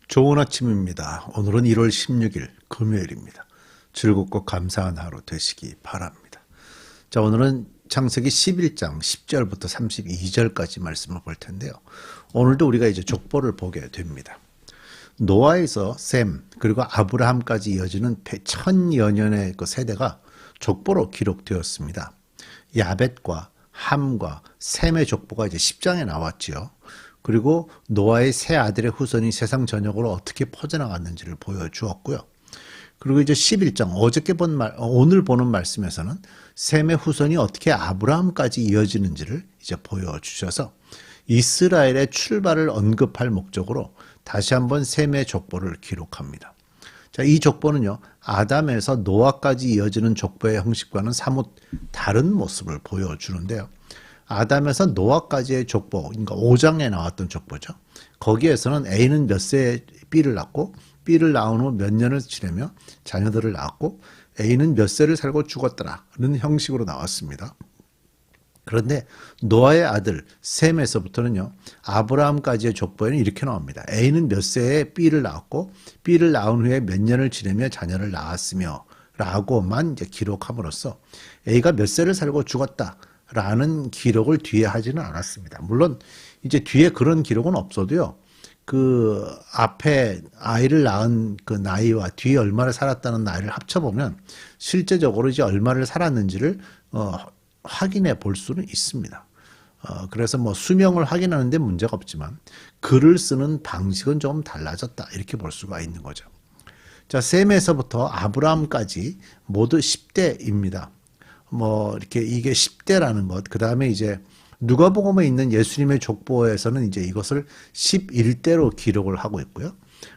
좋은 아침입니다. 오늘은 1월 16일 금요일입니다. 즐겁고 감사한 하루 되시기 바랍니다. 자, 오늘은 창세기 11장 10절부터 32절까지 말씀을 볼 텐데요. 오늘도 우리가 이제 족보를 보게 됩니다. 노아에서 셈 그리고 아브라함까지 이어지는 1000여 년의 그 세대가 족보로 기록되었습니다. 야벳과 함과 셈의 족보가 이제 10장에 나왔지요. 그리고 노아의 세 아들의 후손이 세상 전역으로 어떻게 퍼져나갔는지를 보여주었고요. 그리고 이제 11장 오늘 보는 말씀에서는 셈의 후손이 어떻게 아브라함까지 이어지는지를 이제 보여주셔서 이스라엘의 출발을 언급할 목적으로 다시 한번 셈의 족보를 기록합니다. 자, 이 족보는요, 아담에서 노아까지 이어지는 족보의 형식과는 사뭇 다른 모습을 보여주는데요. 아담에서 노아까지의 족보, 그러니까 5장에 나왔던 족보죠. 거기에서는 A는 몇 세에 B를 낳고 B를 낳은 후 몇 년을 지내며 자녀들을 낳았고 A는 몇 세를 살고 죽었더라는 형식으로 나왔습니다. 그런데 노아의 아들 셈에서부터는요, 아브라함까지의 족보에는 이렇게 나옵니다. A는 몇 세에 B를 낳았고 B를 낳은 후에 몇 년을 지내며 자녀를 낳았으며 라고만 이제 기록함으로써 A가 몇 세를 살고 죽었다 라는 기록을 뒤에 하지는 않았습니다. 물론 이제 뒤에 그런 기록은 없어도요, 그 앞에 아이를 낳은 그 나이와 뒤에 얼마를 살았다는 나이를 합쳐보면 실제적으로 이제 얼마를 살았는지를 확인해 볼 수는 있습니다. 그래서 뭐 수명을 확인하는데 문제가 없지만 글을 쓰는 방식은 좀 달라졌다 이렇게 볼 수가 있는 거죠. 자, 셈에서부터 아브라함까지 모두 10대입니다. 뭐 이렇게 이게 10대라는 것, 그 다음에 이제 누가복음에 있는 예수님의 족보에서는 이제 이것을 11대로 기록을 하고 있고요.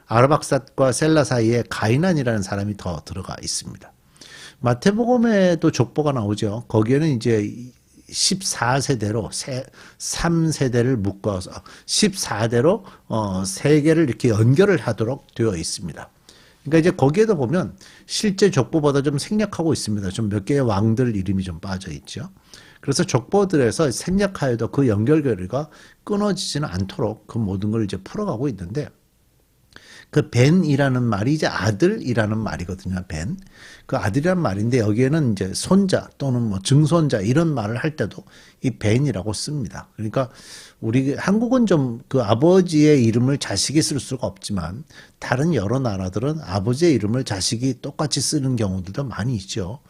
아르박삿과 셀라 사이에 가이난이라는 사람이 더 들어가 있습니다. 마태복음에도 족보가 나오죠. 거기에는 이제 14세대로 3세대를 묶어서 14대로 3개를 이렇게 연결을 하도록 되어 있습니다. 그러니까 이제 거기에도 보면 실제 족보보다 좀 생략하고 있습니다. 좀 몇 개의 왕들 이름이 좀 빠져 있죠. 그래서 족보들에서 생략하여도 그 연결고리가 끊어지지는 않도록 그 모든 걸 이제 풀어가고 있는데, 그 벤이라는 말이 이제 아들이라는 말이거든요. 벤. 그 아들이라는 말인데 여기에는 이제 손자 또는 뭐 증손자 이런 말을 할 때도 이 벤이라고 씁니다. 그러니까 우리 한국은 좀 그 아버지의 이름을 자식이 쓸 수가 없지만 다른 여러 나라들은 아버지의 이름을 자식이 똑같이 쓰는 경우들도 많이 있죠.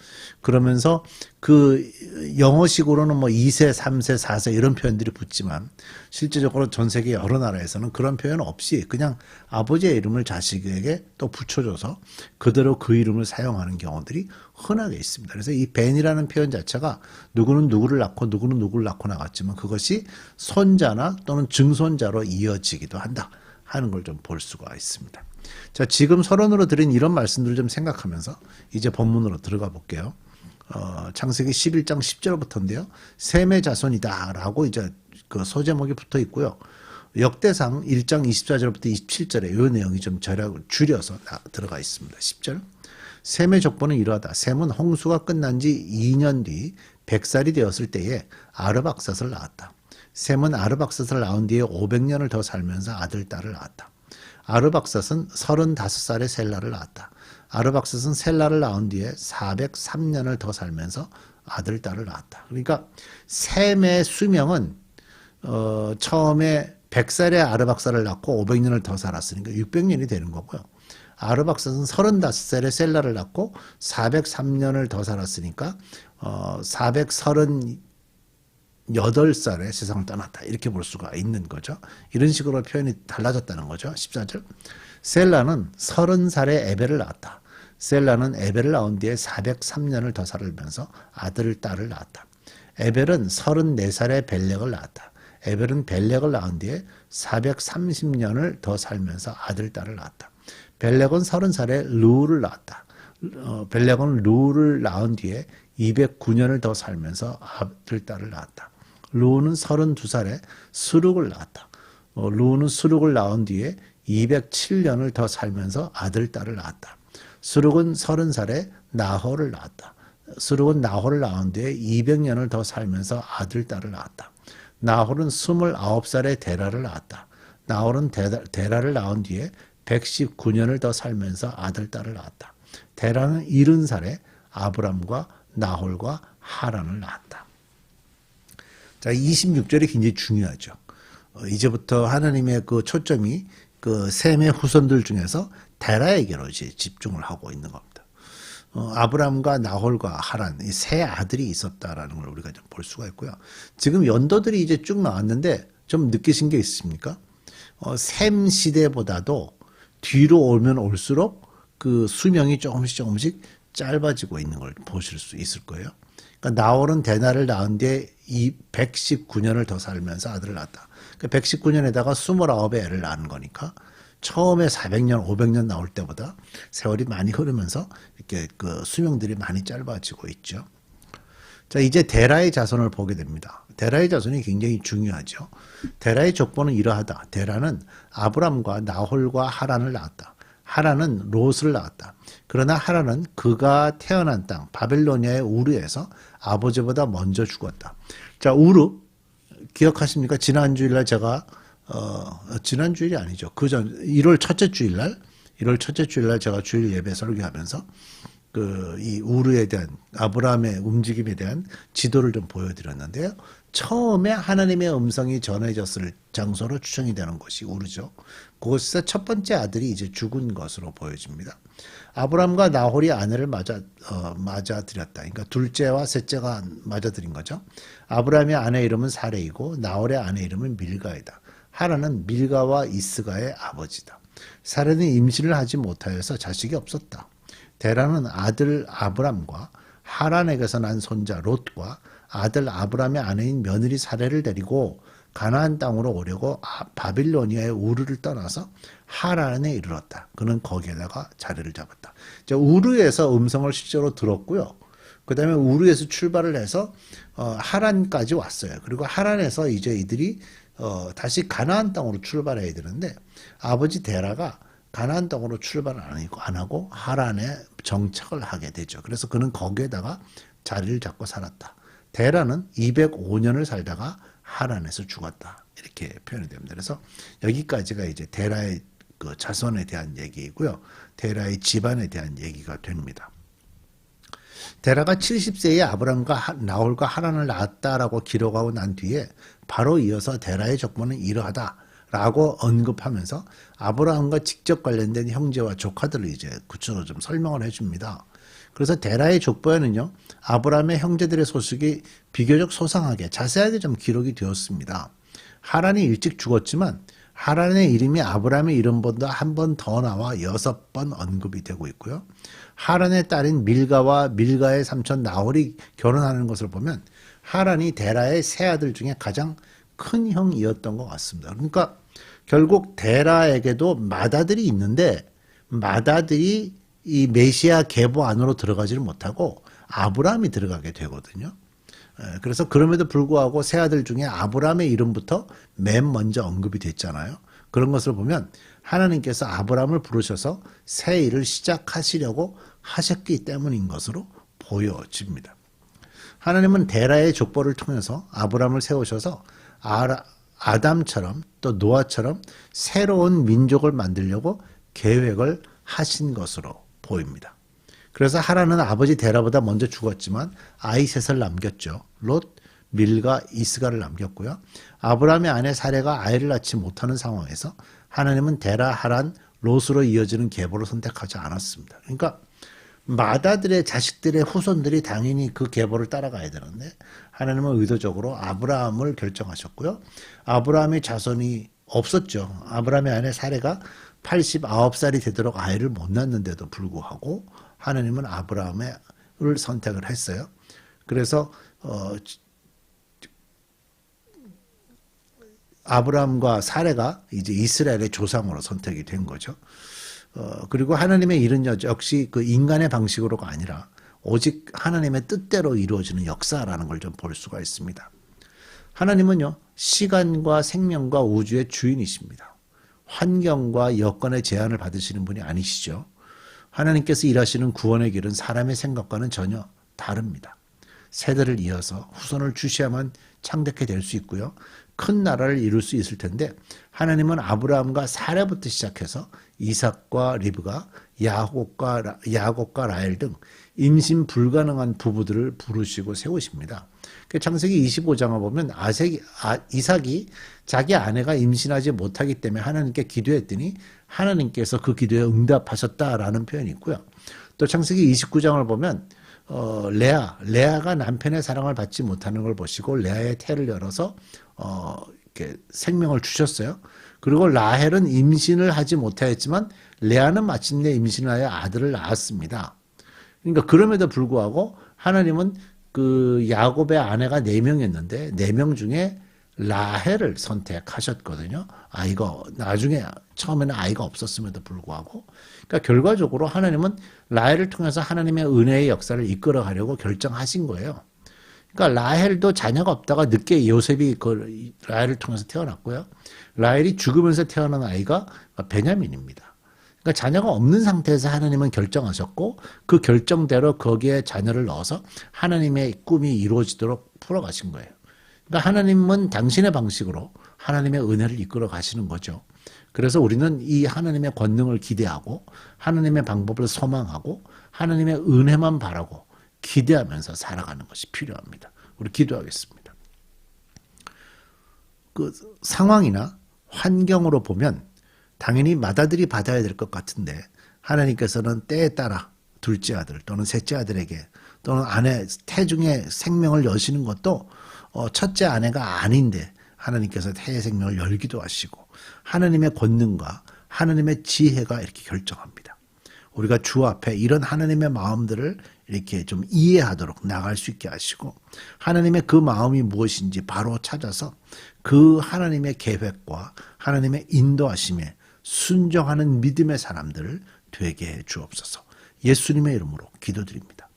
그러면서 그 영어식으로는 뭐 2세, 3세, 4세 이런 표현들이 붙지만 실제적으로 전 세계 여러 나라에서는 그런 표현 없이 그냥 아버지의 이름을 자식에게 또 붙여줘서 그대로 그 이름을 사용하는 경우들이 흔하게 있습니다. 그래서 이 벤이라는 표현 자체가 누구는 누구를 낳고 누구는 누구를 낳고 나갔지만 그것이 손자나 또는 증손자로 이어지기도 한다 하는 걸 좀 볼 수가 있습니다. 자, 지금 서론으로 드린 이런 말씀들을 좀 생각하면서 이제 본문으로 들어가 볼게요. 창세기 11장 10절부터인데요. 셈의 자손이다 라고 이제 그 소제목이 붙어 있고요. 역대상 1장 24절부터 27절에 이 내용이 좀 줄여서 들어가 있습니다. 10절. 셈의 족보는 이러하다. 셈은 홍수가 끝난 지 2년 뒤 100살이 되었을 때에 아르박삿을 낳았다. 셈은 아르박삿을 낳은 뒤에 500년을 더 살면서 아들, 딸을 낳았다. 아르박삿은 35살에 셀라를 낳았다. 아르박삿은 셀라를 낳은 뒤에 403년을 더 살면서 아들, 딸을 낳았다. 그러니까 셈의 수명은 처음에 100살에 아르박삿을 낳고 500년을 더 살았으니까 600년이 되는 거고요. 아르박삿은 35살에 셀라를 낳고 403년을 더 살았으니까 438살에 세상을 떠났다. 이렇게 볼 수가 있는 거죠. 이런 식으로 표현이 달라졌다는 거죠. 14절. 셀라는 30살에 에벨을 낳았다. 셀라는 에벨을 낳은 뒤에 403년을 더 살면서 아들, 딸을 낳았다. 에벨은 34살에 벨렉을 낳았다. 에벨은 벨렉을 낳은 뒤에 430년을 더 살면서 아들, 딸을 낳았다. 벨렉은 30살에 루를 낳았다. 벨렉은 루를 낳은 뒤에 209년을 더 살면서 아들, 딸을 낳았다. 루는 32살에 스룩을 낳았다. 루는 스룩을 낳은 뒤에 207년을 더 살면서 아들, 딸을 낳았다. 스룩은 30살에 나홀을 낳았다. 스룩은 나홀을 낳은 뒤에 200년을 더 살면서 아들, 딸을 낳았다. 나홀은 29살에 데라를 낳았다. 나홀은 데라를 낳은 뒤에 119년을 더 살면서 아들, 딸을 낳았다. 데라는 70살에 아브람과 나홀과 하란을 낳았다. 자, 26절이 굉장히 중요하죠. 이제부터 하나님의 그 초점이 그 셈의 후손들 중에서 데라에게로 이제 집중을 하고 있는 겁니다. 아브람과 나홀과 하란 이 세 아들이 있었다라는 걸 우리가 좀 볼 수가 있고요. 지금 연도들이 이제 쭉 나왔는데 좀 느끼신 게 있습니까? 셈 시대보다도 뒤로 오면 올수록 그 수명이 조금씩 짧아지고 있는 걸 보실 수 있을 거예요. 그러니까 나홀은 데나를 낳은 뒤에 이 119년을 더 살면서 아들을 낳았다. 그러니까 119년에다가 29의 애를 낳은 거니까 처음에 400년, 500년 나올 때보다 세월이 많이 흐르면서 이렇게 그 수명들이 많이 짧아지고 있죠. 자, 이제 데라의 자손을 보게 됩니다. 데라의 자손이 굉장히 중요하죠. 데라의 족보는 이러하다. 데라는 아브람과 나홀과 하란을 낳았다. 하란은 롯을 낳았다. 그러나 하란은 그가 태어난 땅 바벨로니아의 우르에서 아버지보다 먼저 죽었다. 자, 우르 기억하십니까? 지난 주일날 제가 지난 주일이 아니죠. 그전 1월 첫째 주일날 제가 주일 예배 설교하면서 그 이 우르에 대한 아브라함의 움직임에 대한 지도를 좀 보여드렸는데요. 처음에 하나님의 음성이 전해졌을 장소로 추정이 되는 곳이 우르죠. 그곳에서 첫 번째 아들이 이제 죽은 것으로 보여집니다. 아브람과 나홀이 아내를 맞아들였다. 그러니까 둘째와 셋째가 맞아들인 거죠. 아브람의 아내 이름은 사레이고 나홀의 아내 이름은 밀가이다. 하란은 밀가와 이스가의 아버지다. 사레는 임신을 하지 못하여서 자식이 없었다. 데라는 아들 아브람과 하란에게서 난 손자 롯과 아들 아브람의 아내인 며느리 사레를 데리고 가나안 땅으로 오려고 바빌로니아의 우르를 떠나서 하란에 이르렀다. 그는 거기에다가 자리를 잡았다. 자, 우르에서 음성을 실제로 들었고요. 그 다음에 우르에서 출발을 해서 하란까지 왔어요. 그리고 하란에서 이제 이들이 다시 가나안 땅으로 출발해야 되는데 아버지 데라가 가나안 땅으로 출발을 안 하고 하란에 정착을 하게 되죠. 그래서 그는 거기에다가 자리를 잡고 살았다. 데라는 205년을 살다가 하란에서 죽었다. 이렇게 표현이 됩니다. 그래서 여기까지가 이제 데라의 그 자손에 대한 얘기이고요. 데라의 집안에 대한 얘기가 됩니다. 데라가 70세에 아브람과 나홀과 하란을 낳았다라고 기록하고 난 뒤에 바로 이어서 데라의 족보는 이러하다라고 언급하면서 아브라함과 직접 관련된 형제와 조카들을 이제 구체적으로 좀 설명을 해줍니다. 그래서 데라의 족보에는요, 아브라함의 형제들의 소식이 비교적 소상하게 자세하게 좀 기록이 되었습니다. 하란이 일찍 죽었지만 하란의 이름이 아브라함의 이름보다 한 번 더 나와 6번 언급이 되고 있고요. 하란의 딸인 밀가와 밀가의 삼촌 나홀이 결혼하는 것을 보면 하란이 데라의 세 아들 중에 가장 큰 형이었던 것 같습니다. 그러니까 결국 데라에게도 맏아들이 있는데 맏아들이 이 메시아 계보 안으로 들어가지를 못하고 아브라함이 들어가게 되거든요. 그래서 그럼에도 불구하고 세 아들 중에 아브라함의 이름부터 맨 먼저 언급이 됐잖아요. 그런 것을 보면 하나님께서 아브라함을 부르셔서 새 일을 시작하시려고 하셨기 때문인 것으로 보여집니다. 하나님은 데라의 족보를 통해서 아브라함을 세우셔서 아담처럼 또 노아처럼 새로운 민족을 만들려고 계획을 하신 것으로 보입니다. 그래서 하란은 아버지 데라보다 먼저 죽었지만 아이 셋을 남겼죠. 롯, 밀가, 이스가를 남겼고요. 아브라함의 아내 사레가 아이를 낳지 못하는 상황에서 하나님은 데라, 하란, 롯으로 이어지는 계보를 선택하지 않았습니다. 그러니까 맏아들의 자식들의 후손들이 당연히 그 계보를 따라가야 되는데 하나님은 의도적으로 아브라함을 결정하셨고요. 아브라함의 자손이 없었죠. 아브라함의 아내 사레가 89살이 되도록 아이를 못 낳는데도 불구하고 하나님은 아브라함을 선택을 했어요. 그래서 아브라함과 사레가 이제 이스라엘의 조상으로 선택이 된 거죠. 그리고 하나님의 일은 역시 그 인간의 방식으로가 아니라 오직 하나님의 뜻대로 이루어지는 역사라는 걸 좀 볼 수가 있습니다. 하나님은요, 시간과 생명과 우주의 주인이십니다. 환경과 여건의 제한을 받으시는 분이 아니시죠. 하나님께서 일하시는 구원의 길은 사람의 생각과는 전혀 다릅니다. 세대를 이어서 후손을 주시야만 창대케 될 수 있고요. 큰 나라를 이룰 수 있을 텐데 하나님은 아브라함과 사라부터 시작해서 이삭과 리브가 야곱과 라헬 등 임신 불가능한 부부들을 부르시고 세우십니다. 창세기 25장을 보면 이삭이 자기 아내가 임신하지 못하기 때문에 하나님께 기도했더니 하나님께서 그 기도에 응답하셨다라는 표현이 있고요. 또 창세기 29장을 보면 레아가 남편의 사랑을 받지 못하는 걸 보시고 레아의 태를 열어서 이렇게 생명을 주셨어요. 그리고 라헬은 임신을 하지 못하였지만 레아는 마침내 임신을 하여 아들을 낳았습니다. 그러니까 그럼에도 불구하고 하나님은 그 야곱의 아내가 4명이었는데 4명 중에 라헬을 선택하셨거든요. 나중에 처음에는 아이가 없었음에도 불구하고. 그러니까 결과적으로 하나님은 라헬을 통해서 하나님의 은혜의 역사를 이끌어 가려고 결정하신 거예요. 그러니까 라헬도 자녀가 없다가 늦게 요셉이 그 라헬을 통해서 태어났고요. 라헬이 죽으면서 태어난 아이가 베냐민입니다. 그러니까 자녀가 없는 상태에서 하나님은 결정하셨고 그 결정대로 거기에 자녀를 넣어서 하나님의 꿈이 이루어지도록 풀어가신 거예요. 그러니까 하나님은 당신의 방식으로 하나님의 은혜를 이끌어 가시는 거죠. 그래서 우리는 이 하나님의 권능을 기대하고 하나님의 방법을 소망하고 하나님의 은혜만 바라고 기대하면서 살아가는 것이 필요합니다. 우리 기도하겠습니다. 그 상황이나 환경으로 보면 당연히 맏아들이 받아야 될 것 같은데 하나님께서는 때에 따라 둘째 아들 또는 셋째 아들에게 또는 아내 태중에 생명을 여시는 것도 첫째 아내가 아닌데 하나님께서 태의 생명을 열기도 하시고 하나님의 권능과 하나님의 지혜가 이렇게 결정합니다. 우리가 주 앞에 이런 하나님의 마음들을 이렇게 좀 이해하도록 나갈 수 있게 하시고 하나님의 그 마음이 무엇인지 바로 찾아서 그 하나님의 계획과 하나님의 인도하심에 순종하는 믿음의 사람들을 되게 해 주옵소서. 예수님의 이름으로 기도드립니다.